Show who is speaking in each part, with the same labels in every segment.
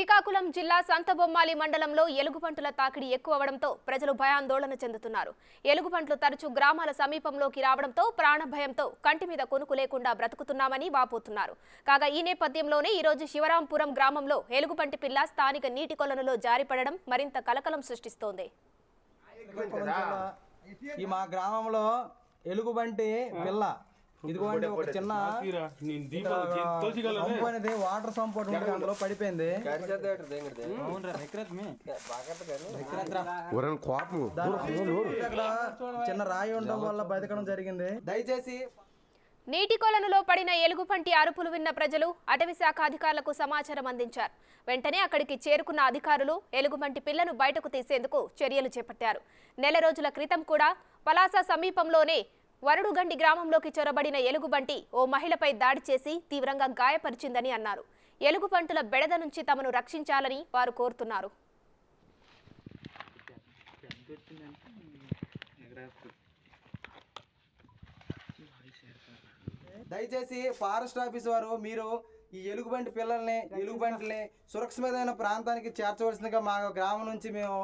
Speaker 1: శ్రీకాకుళం జిల్లా సంతబొమ్మాలి మండలంలో ఎలుగుబంటుల తాకిడి ఎక్కువవడంతో ప్రజలు భయాందోళన చెందుతున్నారు. ఎలుగుబంట్లు తరచూ గ్రామాల సమీపంలోకి రావడంతో ప్రాణభయంతో కంటి మీద కొనుకు లేకుండా బ్రతుకుతున్నామని వాపోతున్నారు. కాగా ఈ నేపథ్యంలోనే ఈ రోజు శివరాంపురం గ్రామంలో ఎలుగుబంటి పిల్ల స్థానిక నీటి కొలనులో జారిపడడం మరింత కలకలం సృష్టిస్తోంది.
Speaker 2: ఈ మా గ్రామంలో ఎలుగుబంటి పిల్ల ఇదిగోండి ఒక చిన్న వాటర్ సంపోర్ట్ అందులో పడిపోయింది. చిన్న రాయి ఉండడం వల్ల బతకడం జరిగింది. దయచేసి
Speaker 1: నీటి కొలనులో పడిన ఎలుగుబంటి అరుపులు విన్న ప్రజలు అటవీ శాఖ అధికారులకు సమాచారం అందించారు. వెంటనే అక్కడికి చేరుకున్న అధికారులు ఎలుగుబంటి పిల్లను బయటకు తీసేందుకు చర్యలు చేపట్టారు. నెల రోజుల క్రితం కూడా పలాస సమీపంలోనే వరుడుగండి గ్రామంలోకి చొరబడిన ఎలుగుబంటి ఓ మహిళపై దాడి చేసి తీవ్రంగా గాయపరిచిందని అన్నారు. ఎలుగుబంటుల బెడద నుంచి తమను రక్షించాలని వారు కోరుతున్నారు.
Speaker 2: దయచేసి ఫారెస్ట్ ఆఫీస్ వారు మీరు ఈ ఎలుగుబంటి ఎలుగుబంటిని సురక్షితమైన ప్రాంతానికి చేర్చవలసిందిగా మా గ్రామం నుంచి మేము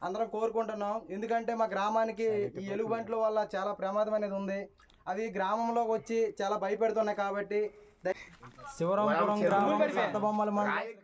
Speaker 2: అందరం కోరుకుంటున్నాం. ఎందుకంటే మా గ్రామానికి ఈ ఎలుగుబంట్ల వల్ల చాలా ప్రమాదం అనేది ఉంది. అవి గ్రామంలోకి వచ్చి చాలా భయపెడుతున్నాయి. కాబట్టి శివరాంపురం గ్రామం సంతబొమ్మాలి మండలం